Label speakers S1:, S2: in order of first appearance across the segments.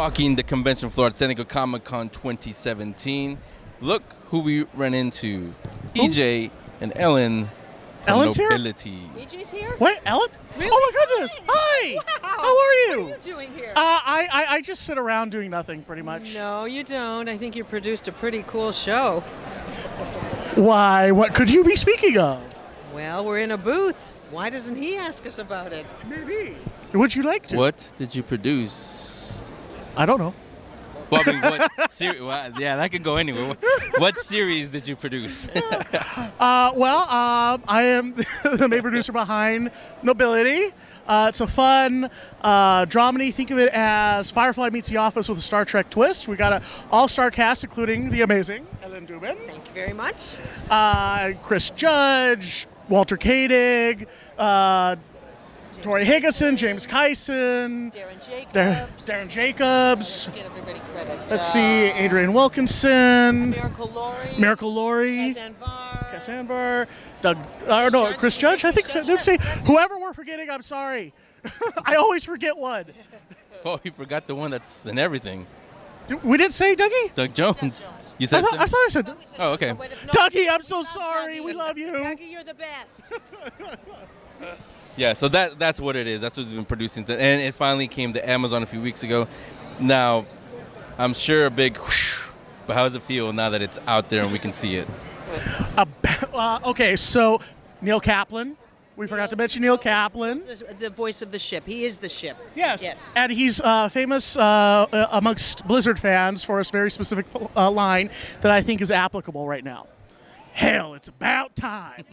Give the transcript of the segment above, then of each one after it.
S1: walking the convention floor at San Diego Comic-Con 2017. Look who we ran into. EJ and Ellen from
S2: Ellen's
S1: Nobility.
S3: Here? EJ's here?
S2: Wait, Ellen?
S3: Really?
S2: Oh my goodness! Hi!
S3: Wow.
S2: How are you?
S3: What are you doing here?
S2: I just sit around doing nothing, pretty much.
S3: No, you don't. I think you produced a pretty cool show.
S2: Why? What could you be speaking of?
S3: Well, we're in a booth. Why doesn't he ask us about it?
S2: Maybe. Would you like to?
S1: What did you produce?
S2: I don't know.
S1: Well, I mean, what series? Well, yeah, that could go anywhere. What series did you produce?
S2: I am the main producer behind Nobility. It's a fun dramedy. Think of it as Firefly meets The Office with a Star Trek twist. We got an all-star cast, including the amazing Ellen Dubin.
S3: Thank you very much.
S2: Chris Judge, Walter Koenig, Tori Higginson, James Kyson,
S3: Darren Jacobs.
S2: Darren Jacobs.
S3: Give everybody credit.
S2: Let's see, Adrian Wilkinson,
S3: Miracle Laurie.
S2: Casanvar, Chris Judge. I think so. Let's see, whoever we're forgetting, I'm sorry. I always forget one.
S1: Oh, you forgot the one that's in everything.
S2: We didn't say Dougie?
S1: Doug Jones. You said
S2: I thought I said.
S1: Oh, okay.
S2: Dougie, I'm so sorry. We love you.
S3: Dougie, you're the best.
S1: Yeah, so that's what it is. That's what we've been producing. And it finally came to Amazon a few weeks ago. Now, I'm sure a big whoosh, but how does it feel now that it's out there and we can see it?
S2: Okay, so Neil Kaplan. We forgot to mention Neil Kaplan.
S3: The voice of the ship. He is the ship.
S2: Yes. And he's famous amongst Blizzard fans for a very specific line that I think is applicable right now. Hell, it's about time.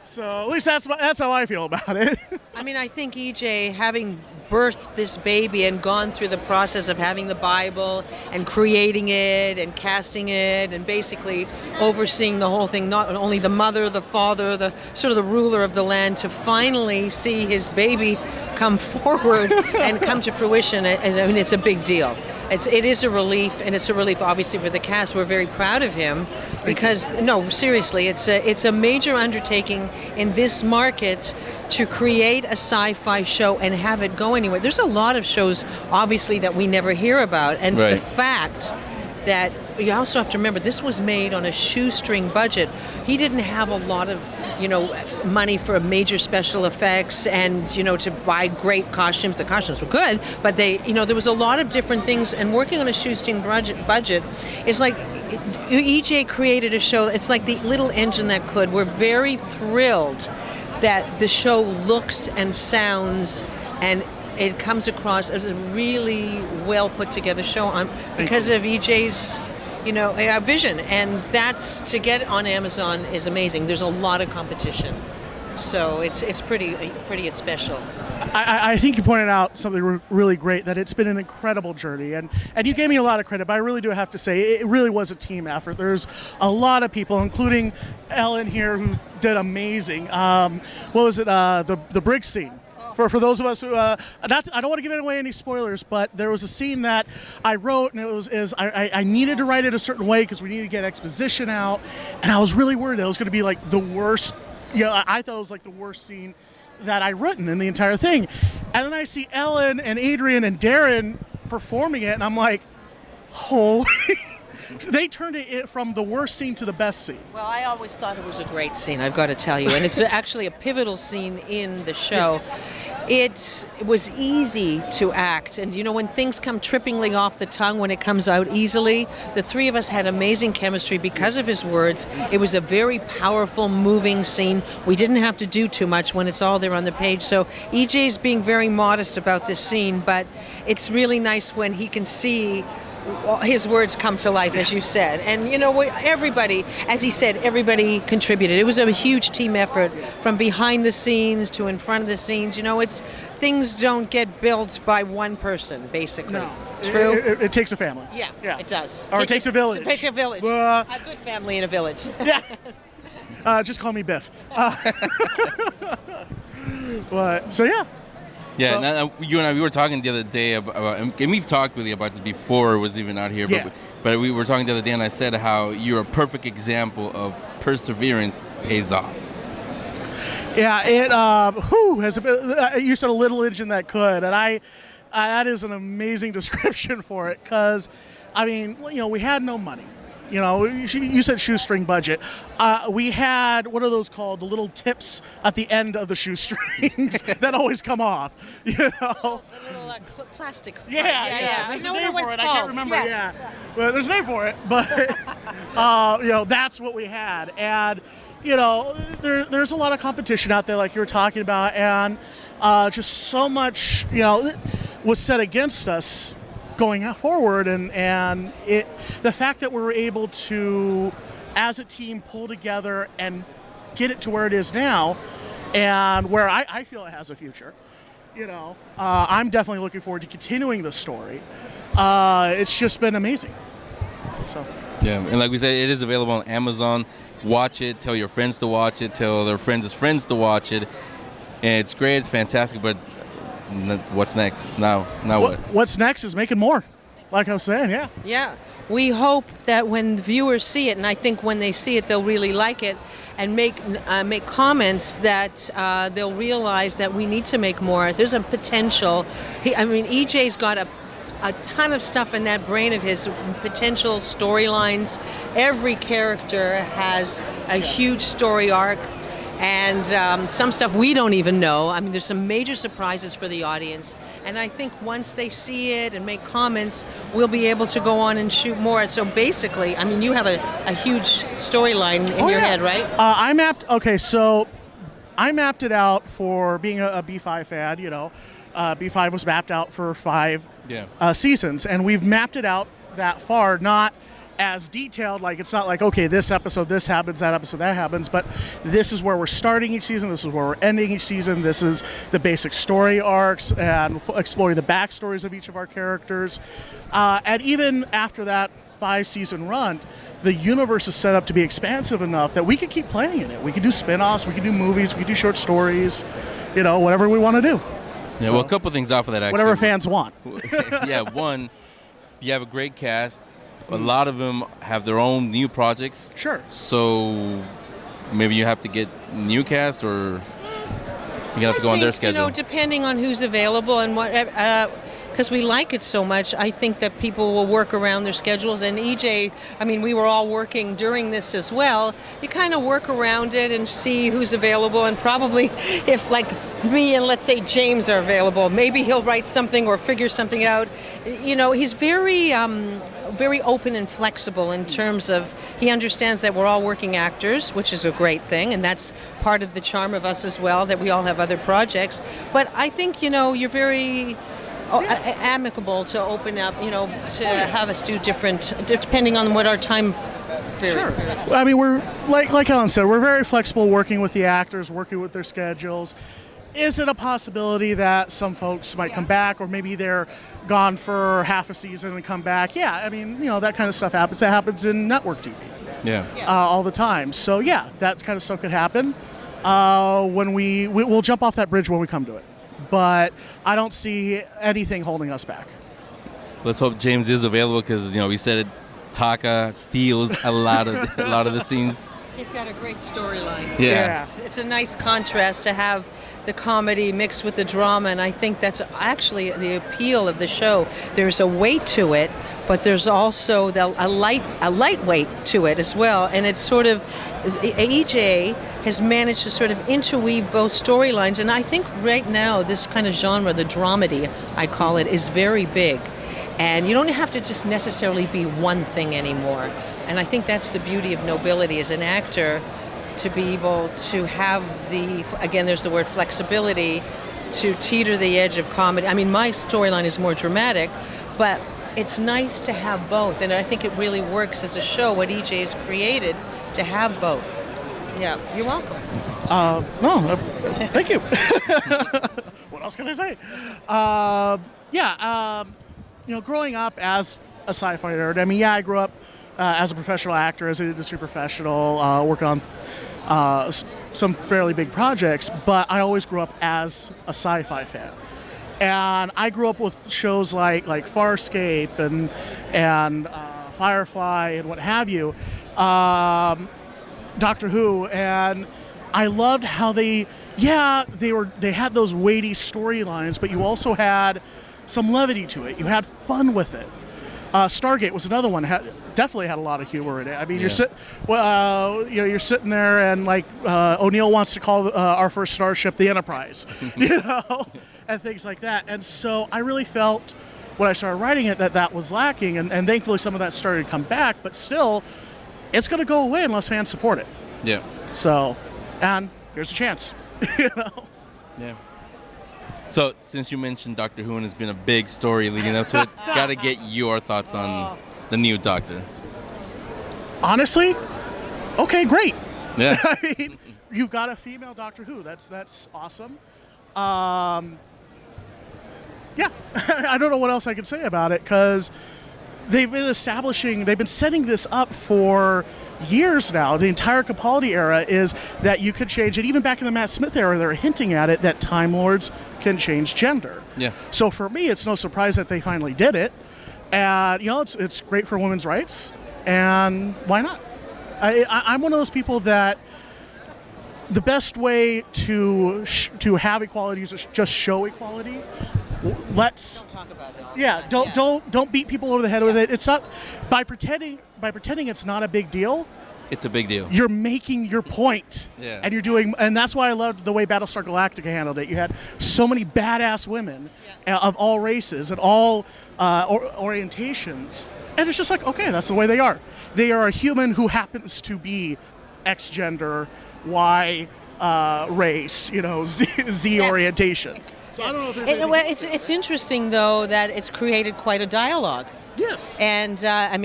S2: So at least that's how I feel about it.
S3: I mean, I think EJ, having birthed this baby and gone through the process of having the Bible and creating it and casting it and basically overseeing the whole thing, not only the mother, the father, the sort of the ruler of the land, to finally see his baby come forward and come to fruition, I mean, it's a big deal. It is a relief, and it's a relief obviously for the cast. We're very proud of him because, no, seriously, it's a major undertaking in this market to create a sci-fi show and have it go anywhere. There's a lot of shows, obviously, that we never hear about, and
S1: right.
S3: The fact that you also have to remember this was made on a shoestring budget. He didn't have a lot of money for major special effects and to buy great costumes. The costumes were good, but there was a lot of different things, and working on a shoestring budget is like EJ created a show. It's like the little engine that could. We're very thrilled that the show looks and sounds and it comes across as a really well put together show because of EJ's vision, and that's to get on Amazon is amazing. There's a lot of competition, so it's pretty special.
S2: I think you pointed out something really great, that it's been an incredible journey, and you gave me a lot of credit, but I really do have to say it really was a team effort. There's a lot of people, including Ellen here, who did amazing. What was it? The brig scene. For those of us who, I don't want to give away any spoilers, but there was a scene that I wrote, and I needed to write it a certain way because we needed to get exposition out, and I was really worried that it was going to be like the worst. I thought it was like the worst scene that I'd written in the entire thing, and then I see Ellen and Adrian and Darren performing it, and I'm like, holy. They turned it from the worst scene to the best scene.
S3: Well, I always thought it was a great scene, I've got to tell you. And it's actually a pivotal scene in the show. Yes. It was easy to act. And, when things come trippingly off the tongue, when it comes out easily, the three of us had amazing chemistry because of his words. It was a very powerful, moving scene. We didn't have to do too much when it's all there on the page. So EJ's being very modest about this scene, but it's really nice when he can see his words come to life, as you said. And everybody, as he said, everybody contributed. It was a huge team effort from behind the scenes to in front of the scenes. Things don't get built by one person, basically.
S2: No.
S3: True?
S2: It takes a family.
S3: Yeah, it does.
S2: Or it takes a village.
S3: It takes a village. A good family in a village.
S2: Yeah. Just call me Biff. So yeah.
S1: Yeah,
S2: so,
S1: now, you and I, we were talking the other day about, and we've talked really about this before it was even out here, but we were talking the other day, and I said how you're a perfect example of perseverance pays off.
S2: Yeah, it has you said a little engine that could, and that is an amazing description for it, because, I mean, we had no money. You said shoestring budget. We had, what are those called? The little tips at the end of the shoestrings that always come off.
S3: The little plastic.
S2: Yeah. There's a name for it. I can't remember. Yeah. Well, there's a name for it, but that's what we had. And there's a lot of competition out there, like you were talking about, and just so much was set against us going forward, and the fact that we were able to, as a team, pull together and get it to where it is now, and where I feel it has a future. I'm definitely looking forward to continuing the story. It's just been amazing. So.
S1: Yeah, and like we said, it is available on Amazon. Watch it. Tell your friends to watch it. Tell their friends' friends to watch it. And it's great. It's fantastic. But what's next? Now what?
S2: What's next is making more. Like I was saying, yeah.
S3: Yeah. We hope that when viewers see it, and I think when they see it, they'll really like it, and make comments that they'll realize that we need to make more. There's a potential. EJ's got a ton of stuff in that brain of his, potential storylines. Every character has a huge story arc, and some stuff we don't even know. I mean, there's some major surprises for the audience, and I think once they see it and make comments, we'll be able to go on and shoot more. So basically, I mean, you have a huge storyline in your head, right?
S2: I mapped it out for being a B5 fan. B5 was mapped out for 5 seasons, and we've mapped it out that far, not as detailed, like it's not like, okay, this episode this happens, that episode that happens, but this is where we're starting each season, this is where we're ending each season, this is the basic story arcs, and exploring the backstories of each of our characters. And even after that 5-season run, the universe is set up to be expansive enough that we could keep playing in it. We could do spin-offs, we could do movies, we could do short stories, whatever we want to do.
S1: Yeah, well, a couple things off of that, actually.
S2: Whatever fans want.
S1: Yeah, one, you have a great cast. A lot of them have their own new projects.
S2: Sure.
S1: So maybe you have to get new cast, or you're going to have to go on their schedule.
S3: Depending on who's available and what, because we like it so much, I think that people will work around their schedules. And EJ, I mean, we were all working during this as well. You kind of work around it and see who's available, and probably if, like, me and let's say James are available, maybe he'll write something or figure something out. He's very open and flexible in terms of, he understands that we're all working actors, which is a great thing, and that's part of the charm of us as well, that we all have other projects. But I think, you're very amicable to open up, to have us do different, depending on what our time period.
S2: Sure. I mean, we're, like Ellen said, we're very flexible working with the actors, working with their schedules. Is it a possibility that some folks might come back, or maybe they're gone for half a season and come back? Yeah, I mean, that kind of stuff happens. That happens in network TV.
S1: Yeah.
S2: All the time. So, yeah, that kind of stuff could happen. When we'll jump off that bridge when we come to it. But I don't see anything holding us back.
S1: Let's hope James is available, because we said it. Taka steals a lot of the scenes.
S3: He's got a great storyline.
S1: Yeah.
S3: It's a nice contrast to have the comedy mixed with the drama, and I think that's actually the appeal of the show. There's a weight to it, but there's also a light weight to it as well, and it's sort of, EJ has managed to sort of interweave both storylines, and I think right now this kind of genre, the dramedy, I call it, is very big. And you don't have to just necessarily be one thing anymore. And I think that's the beauty of Nobility as an actor, to be able to have again, there's the word flexibility, to teeter the edge of comedy. I mean, my storyline is more dramatic, but it's nice to have both. And I think it really works as a show, what EJ has created, to have both. Yeah, you're welcome.
S2: No, thank you. What else can I say? Growing up as a sci-fi nerd, I mean, I grew up as a professional actor, as an industry professional, working on some fairly big projects, but I always grew up as a sci-fi fan. And I grew up with shows like Farscape and Firefly and what have you, Doctor Who, and I loved how they had those weighty storylines, but you also had some levity to it. You had fun with it. Stargate was another one. Definitely had a lot of humor in it. I mean, you're sitting there, and like O'Neill wants to call our first starship the Enterprise, and things like that. And so I really felt when I started writing it that was lacking, and thankfully some of that started to come back. But still, it's going to go away unless fans support it.
S1: Yeah.
S2: So, and here's a chance.
S1: Yeah. So, since you mentioned Doctor Who and it's been a big story leading up to it, gotta get your thoughts on the new Doctor.
S2: Honestly, okay, great.
S1: Yeah.
S2: I mean, you've got a female Doctor Who. That's awesome. Yeah, I don't know what else I can say about it because they've been setting this up for years now. The entire Capaldi era is that you could change it. Even back in the Matt Smith era, they were hinting at it that Time Lords can change gender.
S1: Yeah.
S2: So for me, it's no surprise that they finally did it. And, it's great for women's rights. And why not? I'm one of those people that the best way to have equality is just show equality. Let's
S3: Don't talk about it.
S2: Yeah, don't beat people over the head with it. It's not by pretending it's not a big deal.
S1: It's a big deal.
S2: You're making your point.
S1: Yeah.
S2: And that's why I loved the way Battlestar Galactica handled it. You had so many badass women of all races and all orientations, and it's just like, okay, that's the way they are. They are a human who happens to be X gender, Y race, Z orientation. So I don't know if there's
S3: It's interesting, though, that it's created quite a dialogue.
S2: Yes.
S3: And,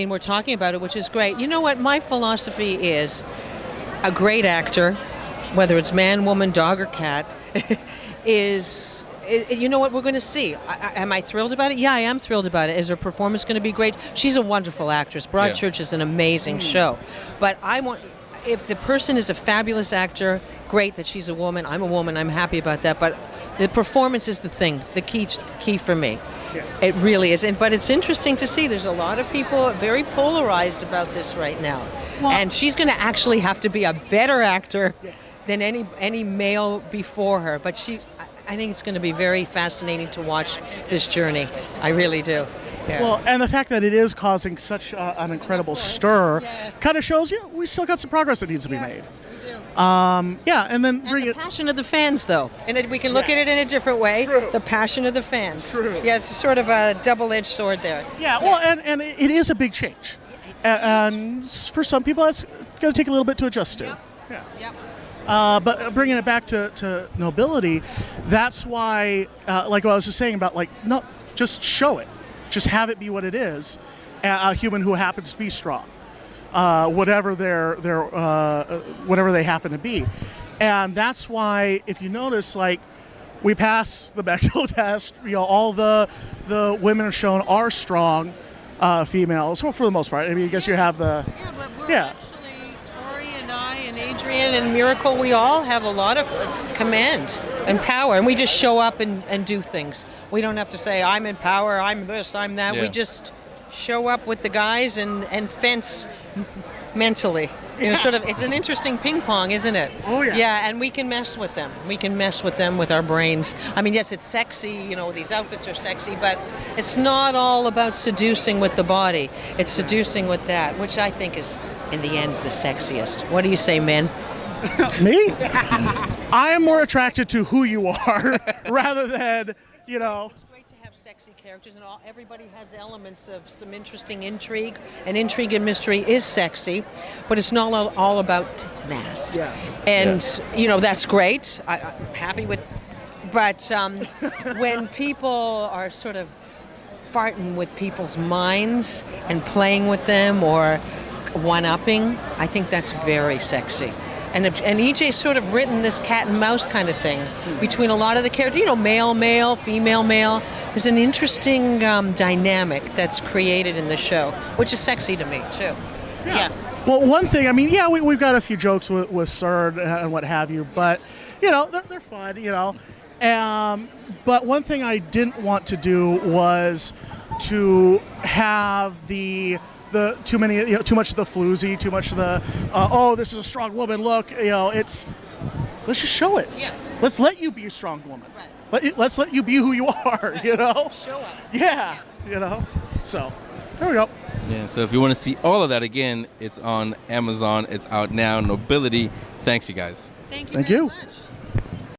S3: we're talking about it, which is great. You know what? My philosophy is a great actor, whether it's man, woman, dog, or cat, you know what we're going to see. Am I thrilled about it? Yeah, I am thrilled about it. Is her performance going to be great? She's a wonderful actress. Broadchurch is an amazing show. But if the person is a fabulous actor, great that she's a woman. I'm a woman. I'm happy about that. But the performance is the key for me.
S2: Yeah.
S3: It really is. But it's interesting to see there's a lot of people very polarized about this right now.
S2: Well,
S3: and she's going to actually have to be a better actor than any male before her. But I think it's going to be very fascinating to watch this journey. I really do. Yeah.
S2: Well, and the fact that it is causing such an incredible stir kind of shows we still got some progress that needs to be made. And then bring
S3: the passion of the fans, though, and we can look at it in a different way.
S2: True.
S3: The passion of the fans.
S2: True.
S3: Yeah, it's sort of a double-edged sword there.
S2: Yeah. Well, and it is a big change, and for some people, it's going to take a little bit to adjust to.
S3: Yeah. Yep.
S2: But bringing it back to Nobility, that's why, like what I was just saying about, no, just show it. Just have it be what it is, a human who happens to be strong, whatever whatever they happen to be. And that's why, if you notice, we pass the Bechdel test, all the women are shown are strong females, well, for the most part. I mean, I guess you have the...
S3: Yeah, but we're actually, Tori and I and Adrian and Miracle, we all have a lot of command and power, and we just show up and do things. We don't have to say, I'm in power, I'm this, I'm that.
S1: Yeah.
S3: We just show up with the guys and fence mentally. It's an interesting ping pong, isn't it?
S2: Oh, yeah.
S3: Yeah, and we can mess with them. We can mess with them with our brains. I mean, yes, it's sexy, these outfits are sexy, but it's not all about seducing with the body. It's seducing with that, which I think is, in the end, is the sexiest. What do you say, men?
S2: Me? I am more attracted to who you are rather than,
S3: It's great to have sexy characters, and everybody has elements of some interesting intrigue. And intrigue and mystery is sexy, but it's not all about tits and ass.
S2: Yes.
S3: And, that's great. I'm happy with... But when people are sort of farting with people's minds and playing with them or one-upping, I think that's very sexy. And EJ's sort of written this cat and mouse kind of thing between a lot of the characters, male, female, male. There's an interesting dynamic that's created in the show, which is sexy to me, too. Yeah.
S2: Well, one thing, we've got a few jokes with CERN and what have you, but, they're fun, but one thing I didn't want to do was to have too much of the floozy, too much of the this is a strong woman look. Let's let's just show it.
S3: Yeah.
S2: Let's let you be a strong woman.
S3: Right.
S2: Let's let you be who you are, you know?
S3: Show up.
S2: Yeah, you know? So, there we go.
S1: Yeah, so if you want to see all of that again, it's on Amazon. It's out now. Nobility. Thanks, you guys.
S3: Thank you
S2: Thank
S3: very
S2: you.
S3: much.